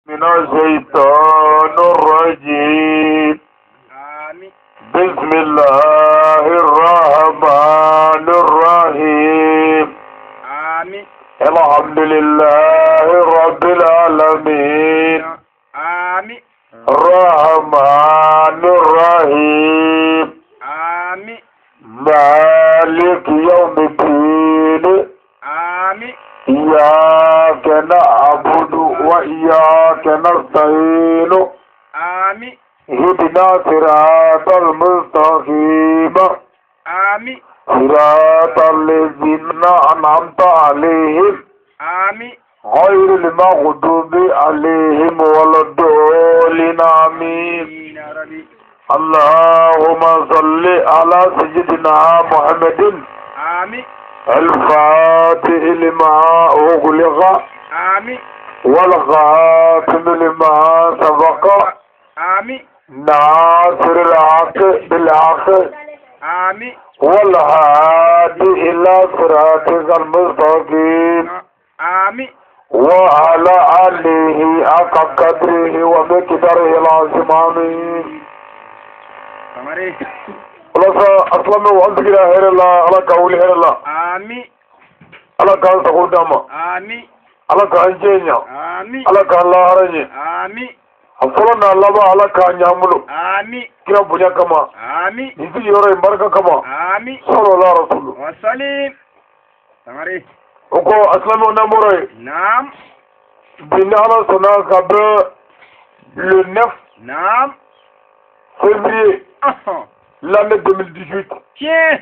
من الشيطان الرجيم. آمين. بسم الله الرحمن الرحيم. آمين. الحمد لله رب العالمين. آمين. الرحمن الرحيم. آمين. مالك يوم الدين. آمين. إياك نعبد وإياك نستعين. آمين. اهدنا صراط المستقيم. آمين. صراط الذين أنعمت عليهم آمين. غير المغضوب عليهم ولا الضالين. آمين. يا ربي. اللهم صل على سيدنا محمد آمين. الفاتح لما أغلق آمين. والخاتم لما سبق آمين. ناصر الحق بالحق آمين. والهادي إلى صراطك المستقيم آمين. وعلى آله حق قدره ومقداره العظيم. آمين. تماري. خلاص أسلم وأنت كده خير الله على قولي خير الله آمين. على كان تقول دما آمين. على كان جينيا آمين. على كان الله هرني آمين. أفضلنا الله با على كان يعملو آمين. كنا بنيا كما آمين. نسي يوري بركة كما آمين. صلى الله رسول وسلم. تماري. وكو أسلم ونموري نعم. بنانا سنا قبل le 9 نعم. février أها. l'année 2018 Tiens.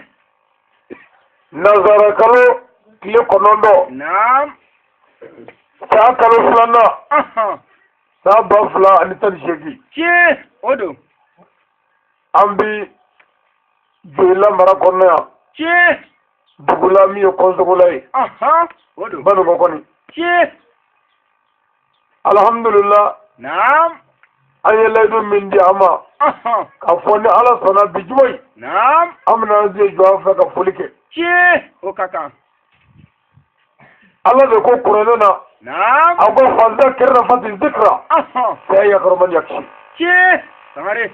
nazara kalo kile konondo نعم. saa kalo filana أها. saa ba fila ani tan seegin Tiens. Odo. an bi joyila mara kɔnɔ yan Tiens. dugula min ye kɔnsogola ye أها. Odo. banugo kɔni Tiens. alhamdulillah نعم. an ye layidu min di an ma أها. k'a fɔ ni ala sɔnna bi juma ye نعم. an bɛna an se jɔ an fɛ ka foli kɛ Tiens. Okaka. ala de ko kuranɛ na نعم. a ko fanta kɛrɛ fati zikra أها. fɛ yakarɔman yakisi Tiens. تماري.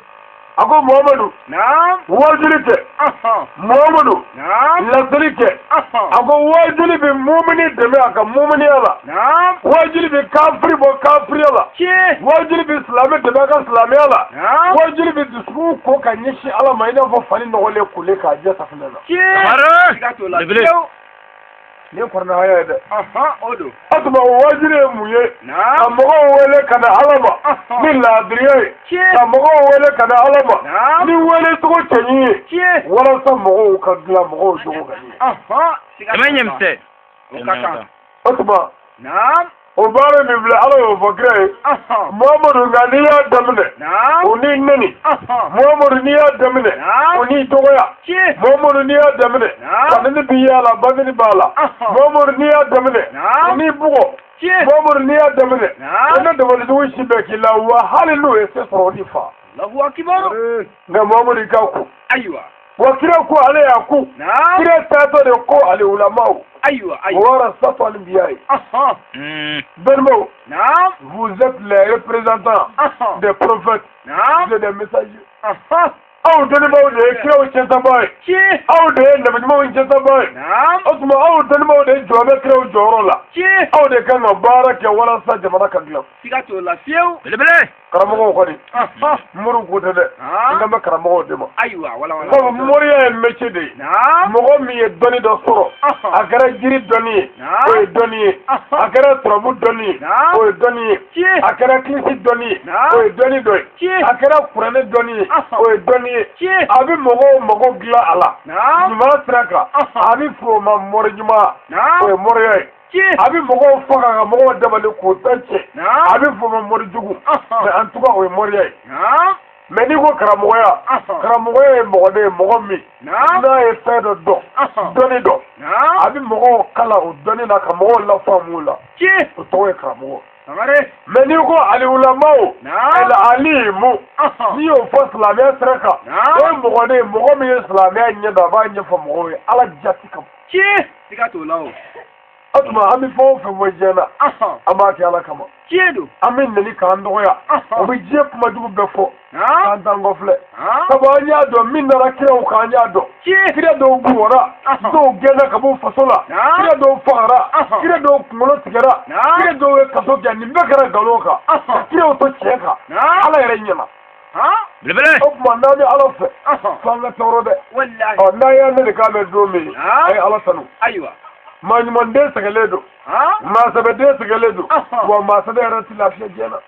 a ko muhamadu نعم. wajuli kɛ أها. muhamadu نعم. lasiri kɛ أها. a ko wajuli bɛ mumini dɛmɛ a ka muminiya la نعم. wajuli bɛ kafiri bɔ kafiriya la Tiens. wajuli bɛ silamɛ dɛmɛ a ka silamɛya la نعم. wajuli bɛ dusukun ko ka ɲɛsin ala ma i n'a fɔ fani nɔgɔlen kule k'a jɛ safunɛ na Tiens. Tamarin. Sigato la. Lebele. Tiens. nin ye kɔrɔna haya ye dɛ أها. Odo. o tuma o wajuli ye mun ye ka نعم. mɔgɔw wele ka na ala ma أها. ni laadiriya ye Tiens. ka mɔgɔw wele ka na ala ma نعم. ni wele cogo cɛɲi ye Tiens. walasa mɔgɔw ka dilan mɔgɔw jogo ka ɲɛ أها. Kama nyamse. Okaka. o tuma نعم. o baara min filɛ ala y'o fɔ kira ye أها. muhamadu nka n'i y'a daminɛ نعم. o n'i neni أها. muhamadu n'i y'a daminɛ نعم. o n'i dɔgɔya Tiens. muhamadu n'i y'a daminɛ نعم. kanini b'i y'a la bangeni b'a la أها. muhamadu n'i y'a daminɛ نعم. o n'i bugɔ Tiens. muhamadu n'i y'a daminɛ نعم. o ne dabalijugu si bɛɛ k'i la wa hali n'o ye se sɔrɔ o n'i fa الله أكبر. nka muhamadu i ka ku أيوة. wa kira ko ale y'a ku نعم. kira taatɔ de ko ale ulamaw أيوة. o أيوة. wara sato alimbiya ye أها. balimaw نعم. vous êtes les représentants أها. des prophètes نعم. et des messagers أها. aw dɔnnibaw de ye kiraw cɛsaba ye Tiens. aw de ye nabiɲumanw cɛsaba ye نعم. o tuma aw dɔnnibaw de jɔ bɛ kiraw jɔyɔrɔ la Tiens. aw de kan ka baara kɛ walasa jamana ka dilan Sigato la. Fieu. Lebele. karamɔgɔw kɔni أها. muru ko tɛ dɛ n kan bɛ karamɔgɔw de ma أيوة. ولا ولا. sabu moriya ye métier de ye نعم. mɔgɔ min ye dɔnni dɔ sɔrɔ أها. a kɛra jiri dɔnni ye نعم. o ye dɔnni ye أها. a kɛra turabu dɔnni ye نعم. o ye dɔnni ye Tiens. a kɛra kilisi dɔnni ye نعم. o ye dɔnni dɔ ye Tiens. a kɛra kuranɛ dɔnni ye أها. o ye dɔnni ye Tiens. a bɛ mɔgɔw mago dilan a la نعم. ɲuman sira kan أها. a bɛ fɔ o ma mɔri ɲuman o ye نعم. mɔriya ye Tiens. a bɛ mɔgɔw faga ka mɔgɔw dabali k'o ta cɛ نعم. a bɛ fɔ o ma mɔri jugu أها. mɛ en tout cas o ye mɔriya ye نعم. mɛ n'i ko karamɔgɔya أها. karamɔgɔya ye mɔgɔ de ye mɔgɔ min نعم. n'a ye fɛn dɔ dɔn أها. dɔnni dɔn نعم. a bɛ mɔgɔw kala o dɔnni na ka mɔgɔw lafaamu o la Tiens. o tɔgɔ ye karamɔgɔ تماري. mɛ n'i ko aliwulamaw نعم. alimu أها. n'i y'o fɔ silamɛya sira kan نعم. o ye mɔgɔ de ye mɔgɔ min ye silamɛya ɲɛ dɔn a b'a ɲɛfɔ mɔgɔw ye ala jati kama Tiens. Sigato la. atuma an bɛ fɛn o fɛn fɔ diɲɛ na an b'a kɛ ala kama an bɛ nali k'an dɔgɔya o bɛ diɲɛ kumajugu bɛɛ fɔ k'an t'an kɔfilɛ sabu an y'a dɔn min nana kiraw kan an y'a dɔn kira dɔw bugɔra dɔw gɛnna ka bɔ faso la kira dɔw fagara kira dɔw kunkolo tigɛra kira dɔw ye kaso kɛ nin bɛɛ kɛra nkalon kan ka kiraw to tiɲɛ kan ala yɛrɛ ɲɛna o tuma n'an bɛ ala fɛ fo an ka tɔɔrɔ dɛ n'an y'a ne de k'a bɛ don min a ye ala tanu maa ɲumanden sɛgɛlen don maa sɛbɛden sɛgɛlen don wa maa sɛbɛ yɛrɛ tɛ lafiya diɲɛ na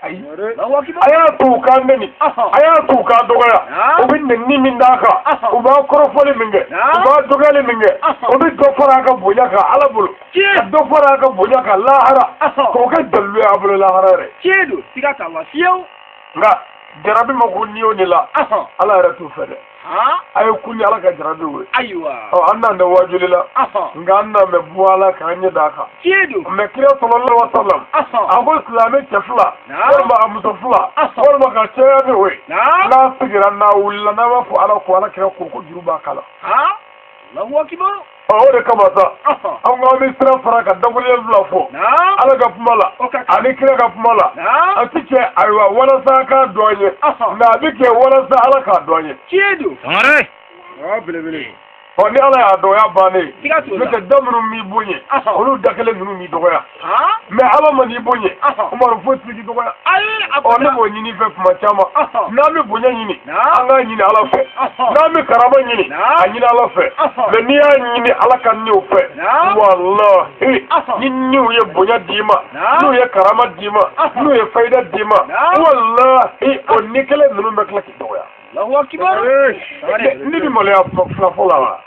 ayi a y'a to u k'an nɛni a y'a to u k'an dɔgɔya u bɛ nɛni min d'a kan u b'a kɔrɔfɔli min kɛ u b'a dɔgɔyali min kɛ u bɛ dɔ fara a ka bonya kan ala bolo ka dɔ fara a ka bonya kan lahara k'o kɛ dalilu ye a bolo lahara yɛrɛ nka jarabi ma ko n'i y'o de la ala yɛrɛ t'o fɛ dɛ a ye kun ni ala ka jarabiw ye an n'an bɛ wajuli la nka an n'an bɛ bɔ ala k'an ɲɛ d'a kan mɛ kira sallallahu alaihi wa sallam a ko silamɛ cɛ fila walima a muso fila walima ka caya ni o ye n'a sigira n'a wulila n'a b'a fɔ ala ko ala kira ko juru b'a kala o de kama sa an ko an bɛ sira fara ka dakuruɲɛ fila fɔ ala ka kuma la ani kira ka kuma la a ti kɛ ayiwa walasa a k'a dɔn an ye nka a bɛ kɛ walasa ala k'a dɔn an ye. ni ala y'a dɔgɔya bannen n'o tɛ da minnu b'i bonya olu da kelen ninnu b'i dɔgɔya mɛ ala ma n'i bonya Umaru foyi t'i dɔgɔya ne b'o ɲini fɛ tuma caman n'an bɛ bonya ɲini an k'a ɲini ala fɛ n'an bɛ karama ɲini a ɲini ala fɛ mɛ n'i y'a ɲini ala ka niw fɛ walahi ni niw ye bonya d'i ma n'u ye karama d'i ma n'u ye fayida d'i ma walahi o ni kelen ninnu bɛ tila k'i dɔgɔya. Ni bi maloya fila fɔlɔ wa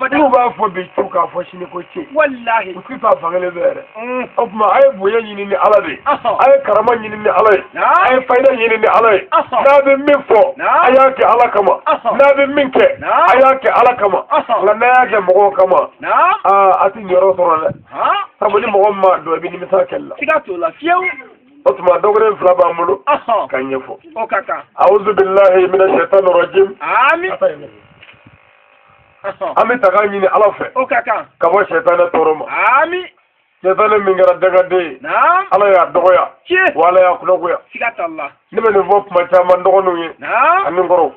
n'u b'a fɔ bi tu k'a fɔ sini ko ce u ti taa fangelen bɛ yɛrɛ o tuma a ye bonya ɲini ni ala de a ye karama ɲini ni ala ye a ye fayida ɲini ni ala ye n'a bɛ min fɔ a y'a kɛ ala kama n'a bɛ min kɛ a y'a kɛ ala kama nka n'a y'a kɛ mɔgɔw kama a ti ɲɛyɔrɔ sɔrɔ dɛ sabu ni mɔgɔ min m'a dɔn i bɛ nimisa kɛlɛ la o tuma dɔgɔlen fila b'an bolo ka ɲɛfɔ a'udhu billahi minash shaitanir rajim an bɛ taga ɲini ala fɛ ka bɔ sɛtanɛ tɔɔrɔ ma sɛtanɛ min kɛra dagaden ye ala y'a dɔgɔya wa ala y'a kunagoya ne bɛ nin fɔ tuma caman dɔgɔninw ye ani kɔrɔw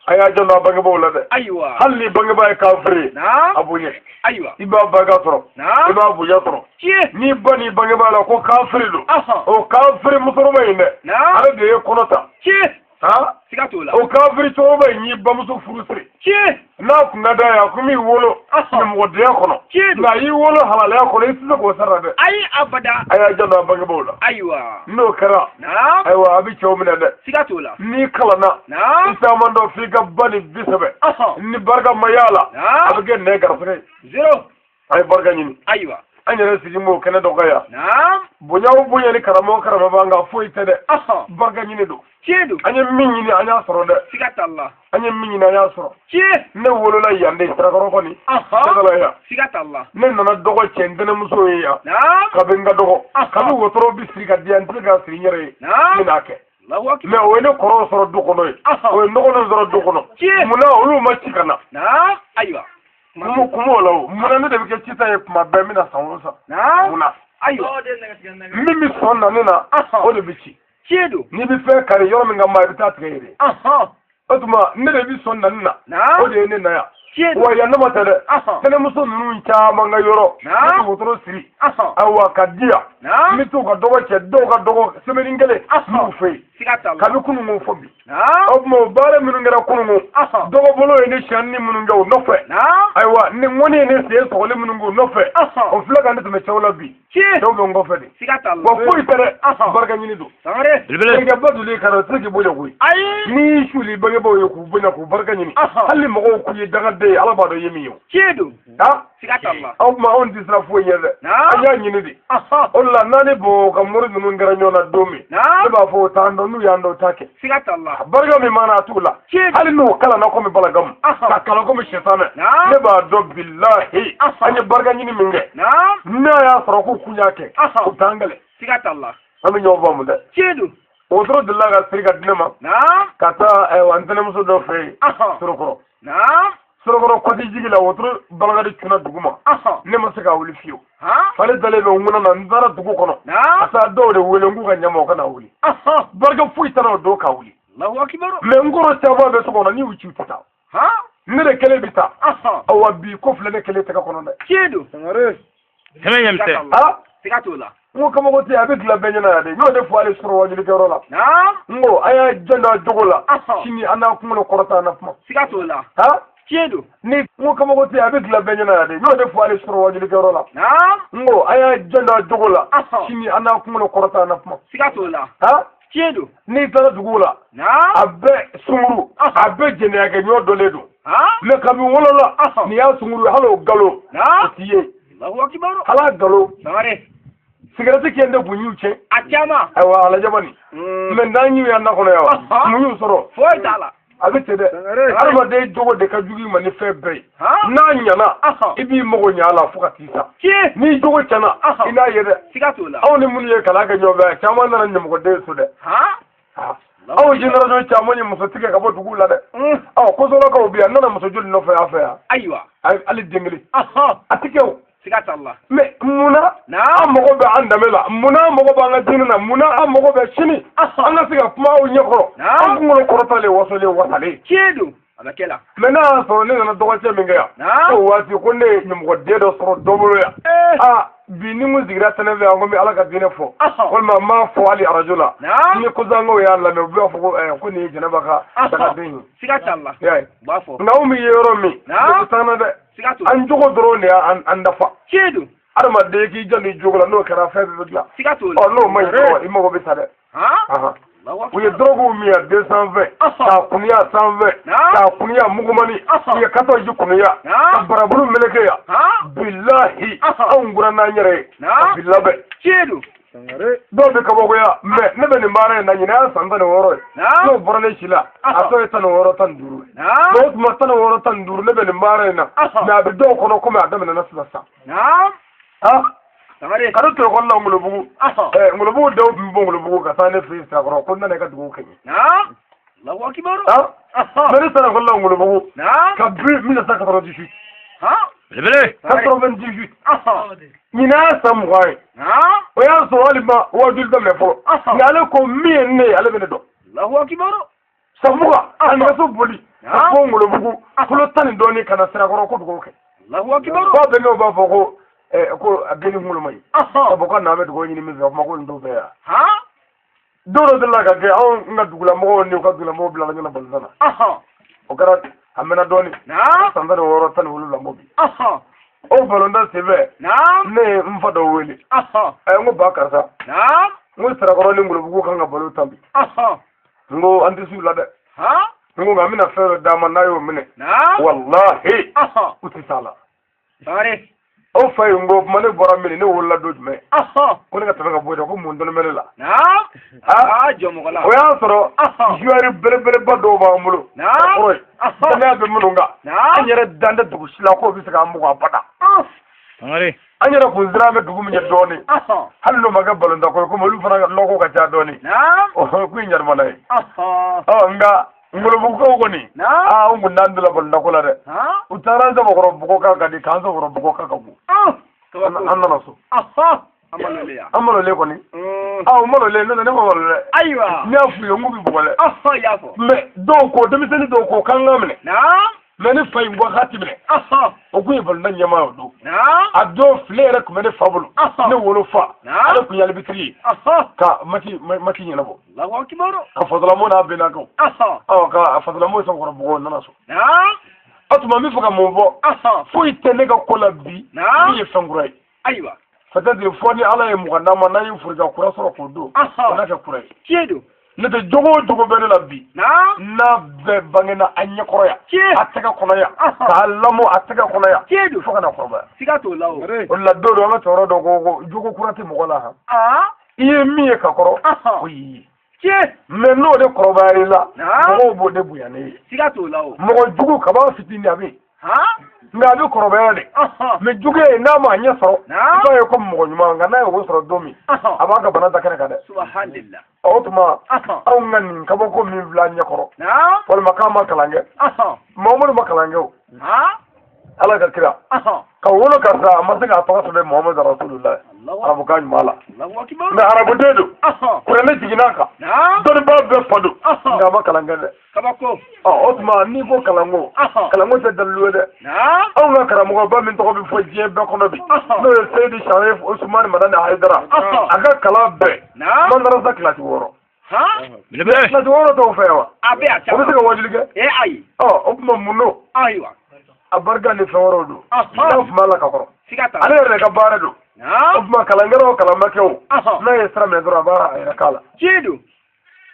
a y'a janto a bangebaaw la dɛ hali ni bangebaa ye kafiri a bonya i b'a barika sɔrɔ i b'a bonya sɔrɔ n'i ba n'i bangebaa la ko kafiri don o kafiri musokɔrɔba in dɛ ale de ye kɔnɔ ta o kafiri cɛkɔrɔba in y'i bamuso furu siri n'a kun ka d'a ye a kun b'i wolo ɲɛmɔgɔdenya kɔnɔ nka a y'i wolo halalaya kɔnɔ i tɛ se k'o sara dɛ a y'a janto a bangebaaw la n'o kɛra ayiwa a bɛ cɛw minɛ dɛ n'i kalanna i caman dɔn f'i ka ba ni 30 ni barika ma y'a la a bɛ kɛ nɛ garisɛgɛ ye a ye barika ɲini an yɛrɛ sigi m'o kɛnɛ dɔ kan yan bonya o bonya ni karama o karama b'an kan foyi tɛ dɛ barika ɲini don an ye min ɲini an y'a sɔrɔ dɛ an ye min ɲini an y'a sɔrɔ ne wolola yan de Sirakɔrɔ kɔni yan ne nana dɔgɔ cɛ ntɛnɛmuso ye yan kabi n ka dɔgɔ kabi wotoro bi siri ka di yan n tɛ se k'a siri n yɛrɛ ye n bɛn'a kɛ mɛ o ye ne kɔrɔw sɔrɔ du kɔnɔ ye o ye dɔgɔninw sɔrɔ du kɔnɔ munna olu ma ci ka na kumu o la o munna ne de bɛ kɛ cita ye tuma bɛɛ n bɛna san o san munna min bɛ sɔn nani na o de bɛ ci n'i bɛ fɛn kari yɔrɔ min ka maa i bɛ taa tigɛ yen o tuma ne de bɛ sɔn nani na o de ye ne na yan wa yan nama tɛ dɛ tɛnɛmuso ninnu caman ka yɔrɔ ne bɛ wotoro siri ayiwa ka di yan n bɛ to ka dɔgɔ cɛ dɔw ka dɔgɔ semaine kelen n'u fɛ yen kabi kununko fɔ bi o tuma o baara minnu kɛra kununko dɔgɔ bolo ye ne siyɛnni minnu kɛ o nɔfɛ ayiwa ni ŋɔni ye ne sen sɔgɔli minnu kɛ o nɔfɛ o filɛ ka ne tɛmɛ cɛw la bi cɛw bɛ n kɔfɛ de wa foyi tɛ dɛ barika ɲini don denkɛ ba duli ka na o tɛ se k'i bonya koyi n'i y'i suli bangebaaw ye k'u bonya k'u barika ɲini hali mɔgɔw k'u ye dangaden ye ala b'a dɔn i ye min ye o tuma anw tɛ sira foyi ɲɛ dɛ an y'a ɲini de o de la n'an ni bɔn ka mori ninnu kɛra ɲɔgɔn na don min ne b'a fɔ o t'an dɔn n'u y'an dɔn o t'a kɛ barika min mana a t'u la hali n'u kalanna komi balagamu ka kalan komi sɛtanɛ ne b'a dɔn bilahi an ye barika ɲini min kɛ n'a y'a sɔrɔ k'u kun y'a kɛ u t'an gɛlɛ an bɛ ɲɔgɔn faamu dɛ wotoro delila ka siri ka di ne ma ka taa ntɛnɛmuso dɔ fɛ yen Sorokɔrɔ sorokoro koti jigi la wotro balagadi kuna duguma ne ma se ka wuli fiyo fale dale be nguna na ndara dugu kono asa do de wele ngu ka nyama kana wuli barga fuyi tano do ka wuli Allahu akbar me ngoro taba be so kono ni wuci tuta ne de kele bita awa bi ko fle ne kele taka kono de kedo ngare keme yamte sikatola ngo kama ko te avec la benyana de no de fo ale soro wajili ke rola ngo aya janda jogola sini ana kuno korata na fuma sikatola kedo ni ngo kama ko te avec la benyana de no de fo ale soro wajili ke rola ngo aya janda jogola sini ana kuno korata na fuma sikatola kedo ni tara dugula abe sumuru abe jenya ke nyo doledo me kabi wolola ni ya sumuru halo galo tiye Allahu akbar hala galo samare sigarati kende bunyuche achama aywa ala jabani men danyu ya na kono yawa munyu soro foi tala abete de arma de jogo de ka jugi mani febe na nyana ibi mogo nyala fuka tisa ni jogo chana ina yede sikatola awni mun ye kala ga nyoba chama na nyamo de so de aw generation chama ni muso tige ka bo dugula de aw ko so la ka obiya nana muso joli no fa afa aywa ali dengli atikew sikatalla me muna amogo be andamela muna amogo ba ngadina muna amogo be chini anga siga kuma o nyekoro angulo korotale wasole wasale kedo abakela mena so ne na dogo che minga ya o wati ko ne nyumgo dedo soro dobolo ya bini mu zigira tanave ango mi alaka dine fo wal ma fo ali arajula ni ko zango ya la me bo fo ko ni janaba ka daga din sikatalla yayi bafo nawmi yero mi ko tana de an jogo drone ya an dafa kedo arma de ki jani jogola no kara fe be gla sikatola no mai ko imo be tade uye drogo mi ya 220 ta kunya 120 ta kunya mugumani ya kato ji kunya barabulu meleke ya billahi an gura na nyere billahi kedo do be kabo ya me ne be ni mare na nyina sanda ne woro no borane shila aso eta no woro tan duru do ma tan woro tan duru ne be ni mare na na be do kono ko ma adam na nasa samare kadu to ko na ngulubu ngulubu do mbo ngulubu ka sane fi sa ko ko na ne ka dugu kenyi Allahu akbar mere sana ko na ngulubu ka bi 1998 lebele 98 nyina samwai o ya so walima o dul dam le fo ngale ko mi ne ale be do Allahu akbar samuga an so boli ko ngulubu ko tan do ni kana sira ko dugu ke Allahu akbar ko be no ba fo ko abeni ngulu mai ko ko na me dugu ni mi ko ma ko ndo be ya doro de la ga ge on nga dugula mo ni ko dugula mo bla la ngana balzana o kara amena doni sanda do woro tan wulu la mo bi o balonda sebe ne mfado wele ngo bakarsa ngo tara ko ni ngulu bugu kanga balu tambi ngo andi su la de ngo ngamina fero dama nayo mine wallahi utisala sare o fay ngo mane bora mini ne wala do me ko ne ka taga bodo ko mun don mele la jomo kala o ya soro juari bere ba do ba mulo oy tane be mununga anyere dande dugu sila ko bi saka mugo pada ngare anyere ko zira me dugu mi doni hallo maga balonda ko malu fana loko ka ta doni o ko nyar malay nga ngolo bugo ko ni ungu nandula balonda ko la de utara za ko bugo ka ga di kanzo ko bugo ka bu anna so amalo le ko ni amalo le no ne ko le aywa ni afu yo ngubi bugo le yafo me do ko de miseni do ko kan ngamne me ne fay bo khatibne o ko yebal nan yama do ado flere ko me ne fabulu ne wolo fa ala ko yal bitri ka mati ni nabo Allahu akbar ka fadla mo na bena ko ka fadla mo so ko bugo nana so atuma mi fuka mo bo fo itene ka kola bi ni ye fangurai aywa fatadri foni ala ye muganda ma na yufurga kura soro ko do na ka kurai kedo ne te jogo bene la bi na be bangena anya koroya ataka konoya salamo ataka konoya kedo fo kana korba sigato lawo wala do ma toro do go jogo kurati mo gola ha iye miye ka koro oyi me no de korobari la mo bo de buyane sigato lawo mo jogo ka ba fitini abi nga bi korobaya de me juge na ma nya soro ba ye ko mo nyuma nga na ye wo soro domi aba ga bana takere ka de subhanallah otuma aw ngani ka bo ko mi vla nya koro wal makama kalange Muhammad makalange ala ka kira ka wolo ka sa masaga to so de Muhammad rasulullah arabu kan mala na arabu dedo ko ne jiginaka don ba be fadu nga makalange de kabako otuma ni ko kalango se dalu de aw nga karamo ba min to bi fo je be ko no bi no Seydi Sharif Usman Madani Haidara aga kala be man rasa klati woro na woro to fewa abe acha ko se ko wajilige ai otuma muno aiwa abarga ni fawro do na mala ka koro sigata ale re ka bare do otuma kalangero kalamakeo na yesra me dora bara ay kala jedu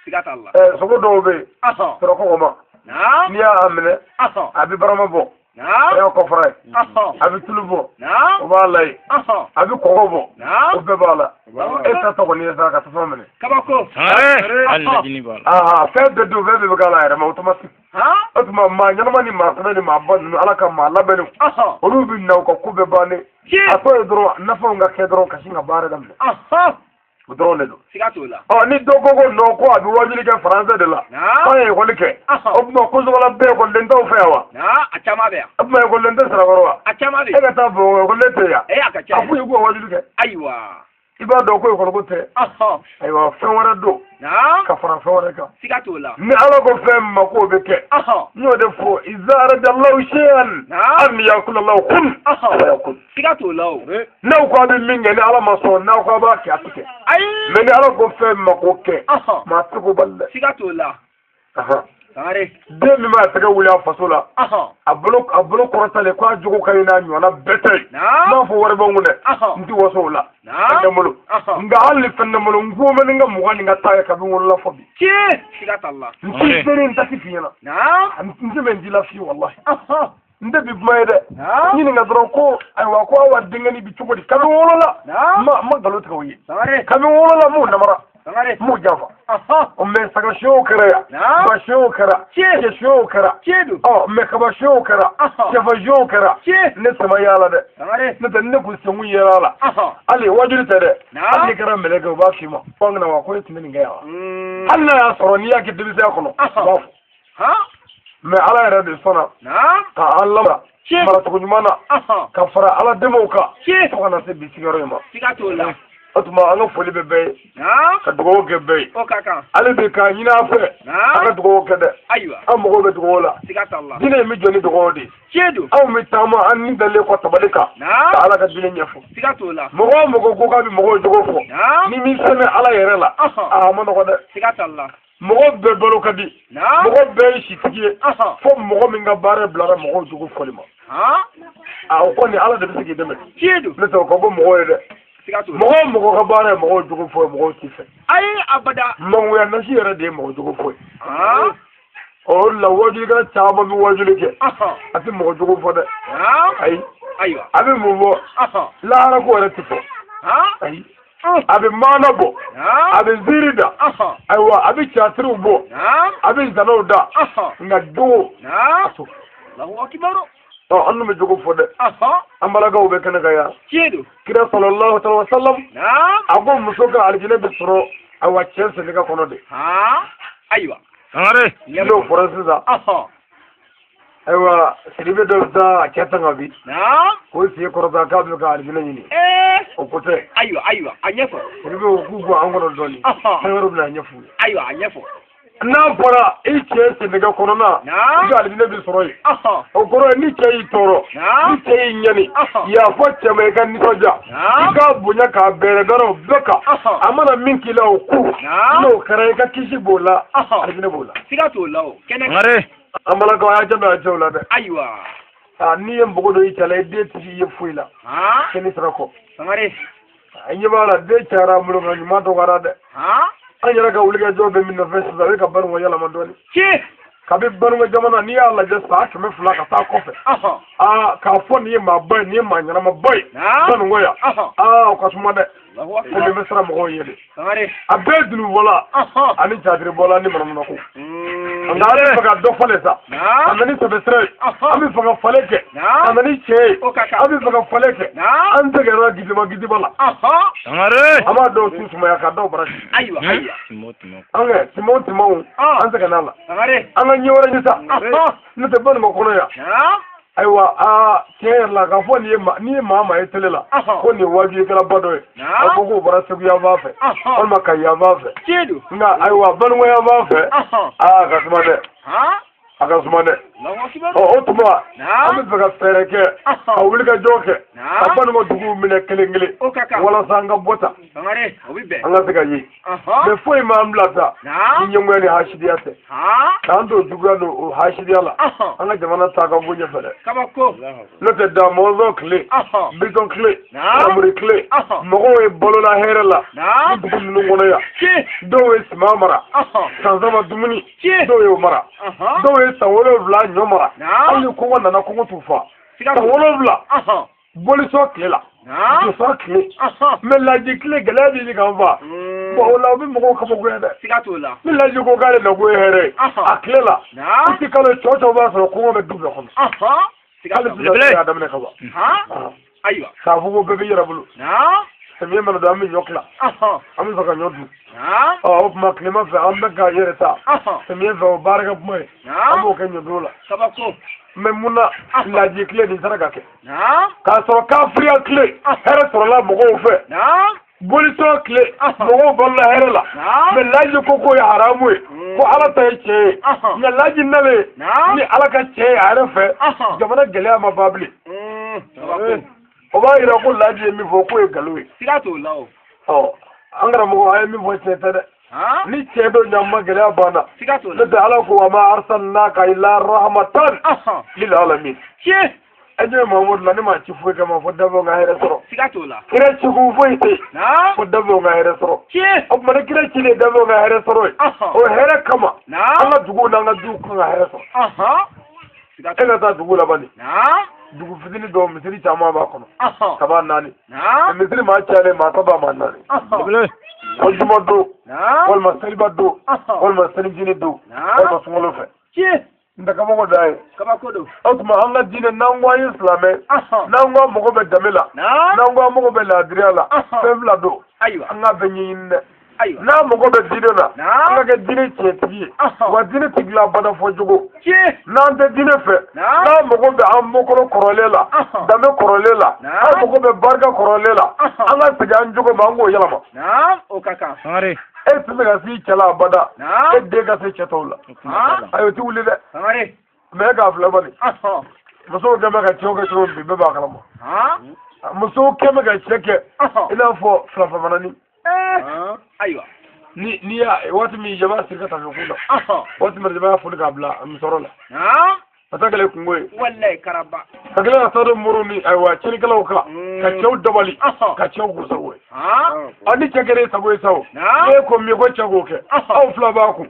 sigata Allah so ko do be so ko ma ni ya amne abi barama bo ya ko fray abi tulubo wallahi abi ko bo o be bala eta to ni za ka to famene kabako Allah jini bala fe de do be gala era ma automatique otuma ma nyama ni ma sana ni ma ban ala ka ma labenu o lu bi na ko be bane ato edro na fa nga kedro ka singa bare dam drone do sigatola ni dogo no ko abi wajili ke français de la ay ko like obno ko wala be ko den taw fewa achama be abma ko den sara warwa achama be e ta bo ko lete ya akacha afu yugo wajili ke aiwa iba do ko te aywa fewara do ka fara fewara ka sigatola ni ala ko fem ma ko be ke no de fo izara dallahu shay'an an yakul allah kun yakul sigatola na ko be minge ni ala maso na ko ba ke atike me ni ala ko fem ma ko ke ma tugo balle sigatola tare de mi ma taga wuli fasola ablo korotale ko ajugo kayina nyona bete ma fo warbe ngune ndi wasola ndamulu nga halli fennamulu ngoma nga mugani nga taye ka bi wala fobi ci sigata Allah nti sere ntaki fiyana nti men dila fi wallahi nde bi mayde ni nga dron ko ay wa ko wa dingani bi cugodi ka bi wala ma galo ta wi ka bi wala mu namara mu jafa me saga show kara ba show kara ke show kara me ka ba show kara ke ba show kara ne sama yala de ne da ne ku sun yala ali wajiri ta de ali kara me ga ba shi ma fanga wa ko tin ga yawa Allah ya soro ni yake dibi sai kono me ala ya rabbi sona ta Allah mara to nyumana ka fara ala demo ka to kana se bi sigaro ma sigatola otuma anga foli bebe ka dogo gebe o kaka ale be ka nyina fe aka dogo kede aywa amogo be dogo la sigata Allah dine mi joni dogo di chedu aw mi tama an ni dale ko tabalika ta ala ka dine nyafu sigatola mogo ko ka bi mogo dogo fo ni mi sene ala yere la mo no ko de sigata Allah mogo be bolo kadi mogo be shi tiye fo mogo mi nga bare blara mogo dogo fo lima ko ni ala de bi sigi deme chedu ne to ko bo mogo de mogo ka baara ye mogo jogo foye mogo ti fɛ ayi abada mangoya nasi yɛrɛ de ye mogo jogo foye o la wajuli kana caman bi wajuli kɛ a tɛ mogo jogo fɔ dɛ ayi a bɛ mun fɔ lahara ko yɛrɛ ti fɔ ayi a bɛ maana bɔ a bɛ ziiri da ayiwa a bɛ caatiriw bɔ a bɛ zanaw da nka jogo a to an bɛ jogo fɔ dɛ an balakaw bɛ kɛnɛ kan yan kira sallallahu alaihi wasallam a ko muso ka aljinɛ bɛ sɔrɔ a wa cɛ sɛnɛga kɔnɔ de ayiwa sangare n'o fɔra sisan ayiwa siribe dɔ bɛ taa a cɛ tanga bi k'o sen kɔrɔta k'a bɛ ka aljinɛ ɲini o ko tɛ ayiwa a ɲɛfɔ siribe o k'u bɔ an kɔnɔ dɔɔnin fɛn wɛrɛ bɛ na a ɲɛf'u ye ayiwa a ɲɛfɔ n'a fɔra i cɛ sɛnɛga kɔnɔna i ka aljinɛ bɛ sɔrɔ yen o kɔrɔ ye ni cɛ y'i tɔɔrɔ ni cɛ y'i ɲani yafa cɛ ma i ka nisɔndiya i k'a bonya k'a bɛrɛ dara o bɛɛ kan a mana min k'i la o ku n'o kɛra i ka kisi b'o la aljinɛ b'o la siga t'o la o kɛnɛ an balakaw a y'a janto a cɛw la dɛ ayiwa n'i ye npogo dɔ i cɛ la i den tɛ ye foyi la kɛnɛ sira kɔ sangare a ɲɛ b'a la den cayara an bolo nka ɲuman dɔgɔyara dɛ an yɛrɛ ka wulikajɔ bɛ min nɔfɛ sisan a bɛ ka banuŋɔ yɛlɛma dɔɔnin kabi banuŋɔ jamana n'i y'a lajɛ san 200 ka taa kɔfɛ k'a fɔ nin ye maa ba ye nin ye maa ɲɛnama ba ye banuŋɔ yan o ka suma dɛ ko min bɛ siran mɔgɔw ye de a bɛɛ ye dunubɔla ani catiribɔla ni manamanako ngale faga do fale sa amani to besre ami faga fale ke amani che ami faga fale ke an te gara gidi bala Sangare. ama do susuma ya ka do barashi Aywa. anga timo an te kana la Sangare. anga nyora nyisa ne te ban mo kono ya aiwa ke la ka fo ni mama etelela ko ni waji kala bado ko ko bara se ya va fe on ma kai ya va fe Kedu. nga aiwa ban wa ya va fe ka kuma de aka suma de o tuma ami faga fere ke a wuli ka joke a ban mo dugu mine kelengele wala sanga bota Sangare. Obibe. anga se ka yi me foi ma amlata ni nyongwe ni hashidiyate kando dugu no hashidiyala anga jamana ta ka bunye fere Kabako. note da mozo kle biton kle amuri kle mogo e bolo la here la dugu nu ngono ya do e smamara sanzama dumuni do e mara do e sawolo vla nyomara ayi ko na ko tufa sawolo vla boli so kle la do so kle me la di kle gala di kan va bo la bi mogo ka mogo ede Sigatola. me la di ko gale na go here a kle la ti kalo chocho ba so ko me dubbe ko Sigatola. adam ne ka ba Aywa. safu ko bebe yara bulu samiye mana da mi yokla ami faka nyodu o ma klima fa amba ga yere ta samiye fa baraka boy amo ke nyodu la Kabako. me muna la ji kle ni saraka ke ka so ka free kle here so la mogo fe boli so kle mogo balla here la me la ji ko ya haramu ko ala ta ce ya la ji nale ni ala ka ce are fe jamana gele ma babli o ba ira ko la ji mi fo ko e galwe Sigatola. angara mo ay mi fo ce ta de ni ce do nyamma gele bana Sigatola. da ala ko ma arsalnaka illa rahmatan lil alamin aje Muhammad la ni ma ci fu kama fo dabo nga hera soro Sigatola. kira ci ku fo ite fo dabo nga hera soro o ma kira ci le dabo nga hera soro o hera kama Allah dugo na nga du ko nga hera soro ina ta dugo la bani dugu fitini do misiri chama ba kono kaba nani misiri ma chale ma kaba ma nani o juma do wal masaliba do wal masalim jini do wal masungolo fe ndaka mo dai Kabako do. otuma anga dine nangwa islame nangwa mo be damela nangwa mo be la adriala febla do Aywa. anga benyin Aywa. na mo be dine na anga ke dine cheti wa dine tigla bada fo jogo na ante dine fe na mo be ammo ko korolela dame korolela na mo be barga korolela anga tiga jogo mango yalama O kaka. Sangare. e tiga si chala bada e de ga se chetola ayo ti wuli de Sangare. me ga fla bani muso ga ga choga choga bi be ba kala mo muso ke me ga cheke ina fo flafa manani Aywa. ni ya wati mi jama sirka ta kula wati mi jama fulu ga bla mi sorola atagale kungoy Wallahi karaba. kagala na sadu muruni aywa chini kala ka ka chew dabali ka chew gusawe ani chegere sagoy saw e ko mi ko chago ke aw fla ba ku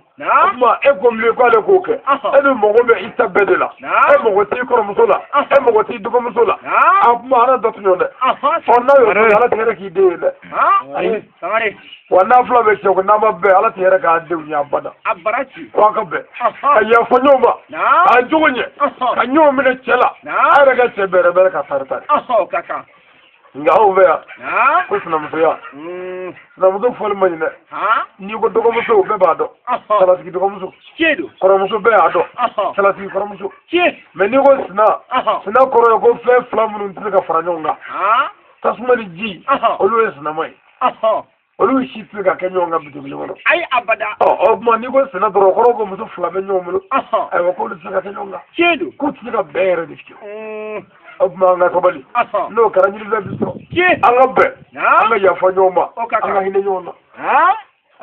ma e ko mi ko le ko ke e do mo go be itabedela e mo go ti ko musola e mo go ti dugo musola ma ana dot nyonde onna yo ala tere ki de le Ay. Sangare. wana fla be chew na ma be ala tere ka de nya bada Abarachi. wa ka be ka ya fanyoma ka jugunye ka nyo mi ne chela ara ga chebere bere ka tarta Kaka. nga ho be ya ko sna mu ya na mu do fol ma ni ne ni ko dogo muso be ba do sala ti dogo muso Kedu. ko muso be ado sala ti ko muso me ni ko sna ko ko fe flam nu ti ka faranyo nga tasuma di ji olu sna mai olu shi ti ka kenyo nga bitu bi wono Ay abada. o ma ni ko sna do ko muso flam nyo mu ay ko lu ti ka kenyo nga Kedu. ko ti ka bere di o ma nga ko bali no karanyi di biso anga be anga ya fanyo ma anga hine nyona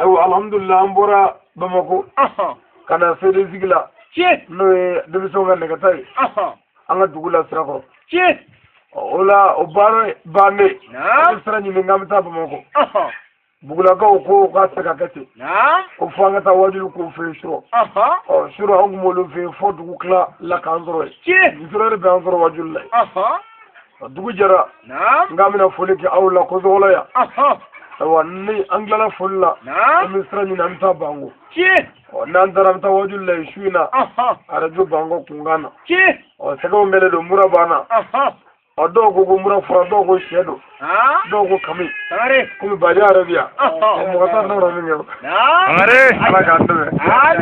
ayo alhamdulillah ambora bamako kana sede zigla no de biso nga ne katai anga dugula srako ola obare bane sra ni ngamta bamako bugula ko ka saka kati ko fanga ta wajulu ko fe shuro shuro hangu molu fe fodu kula la kanzoro shuro be anzoro wajulu dugu jara ngamina foliki awla ko zola ya wanni angla fulla misra ni namta bango nan taramta wajulle shuina araju bango kungana o sego ngele do mura bana o do go mura fura do go shedo do go kami kuma baja arabia mo gata na raminyo ala gandu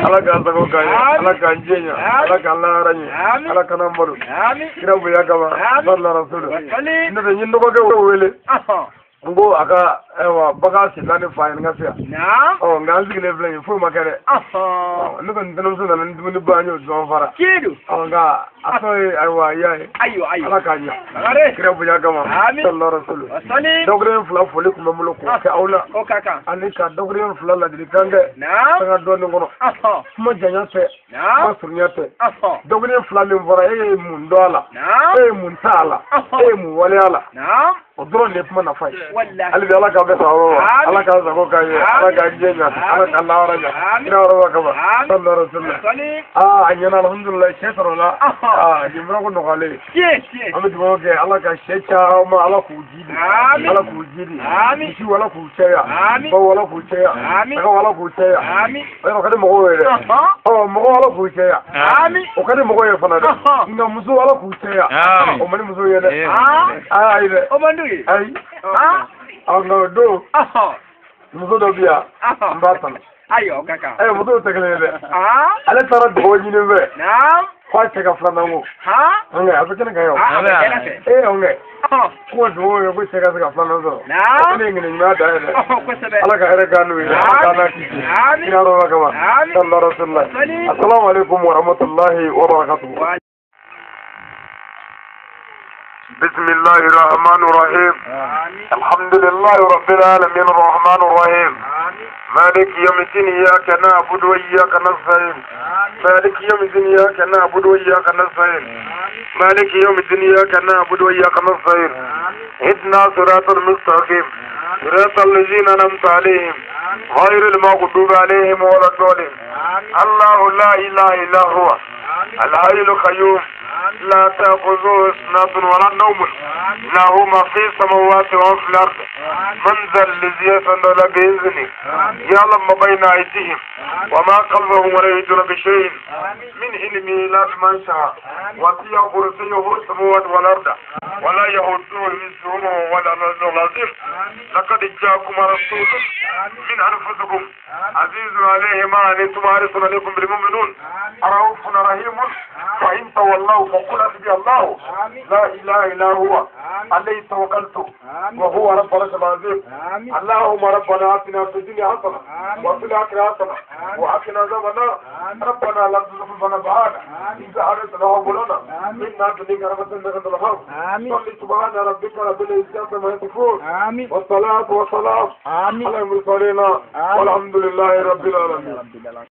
ala gandu go kaya ala ganjenya ala kallarani ala kanambalu kira buya kaba sallallahu alaihi wasallam ne nyindo ko wele ngo aka ewa baga silani fayin ngafia nganzi gile vle fu makare nuko ntanum so nan ndumuni banyo zo fara kidu nga asoy aywa yae ayo ala kanya kira buya gama sallallahu alaihi wasallam dogre fula fole kuma muloko ka aula o kaka anika dogre fula la dikange nga doni ngono mo janya te mo surnya te dogre fula mi vora mundola mun tala mu wala odro ne kuma na fai ali da alaka be sawo alaka zago kai alaka jenya alaka Allah raja ina rawa kaba sallallahu alaihi wasallam anyana alhamdulillah shekrola jimra ko no gale amit go ke alaka shecha ma ala ku jidi ala ku jidi shi wala ku cheya ba wala ku cheya ba wala ku cheya ay ko mo wele mo wala ku cheya o kade mo go fana de nga muso wala ku cheya o mani muso yele ay o mandu ay no do muso do biya mbatan ayo kaka muso tekelele ale tara do nyine be kwa cheka flana ngo nge apetene kayo nge ko do yo ko cheka flana zo ne ngene ma da ele ala ka ere ganu kana kiti ina ro kama sallallahu alaihi wasallam assalamu alaikum wa rahmatullahi wa barakatuh بسم الله الرحمن الرحيم الحمد لله رب العالمين الرحمن الرحيم مالك يوم الدين إياك نعبد وإياك نستعين مالك يوم الدين إياك نعبد وإياك نستعين مالك يوم الدين إياك نعبد وإياك نستعين اهدنا صراط المستقيم صراط الذين أنعمت عليهم غير المغضوب عليهم ولا الضالين الله لا إله إلا هو الحي القيوم لا تأخذه سنة ولا نوم له ما في السماوات وفي الأرض من ذا الذي يفعل بإذنه يعلم ما بين أيديهم وما خلفهم ولا يحيطون بشيء من علمه إلا بما شاء وسع كرسيه السماوات والأرض ولا يئوده حفظهما ولا العلي العظيم لقد جاءكم رسول من أنفسكم عزيز عليه ما عنتم حريص عليكم بالمؤمنون رؤوف رحيم فإن تولوا فقل حسبي الله لا إله إلا هو عليه توكلت وهو رب العرش العظيم اللهم ربنا آتنا في الدنيا حسنة وفي الآخرة حسنة وقنا عذاب النار ربنا لا تزغ قلوبنا بعد إذ هديتنا وهب لنا إنك لك رحمة من عند الله صل سبحان ربك رب العزة عما يصفون والصلاة والسلام على المرسلين والحمد لله رب العالمين.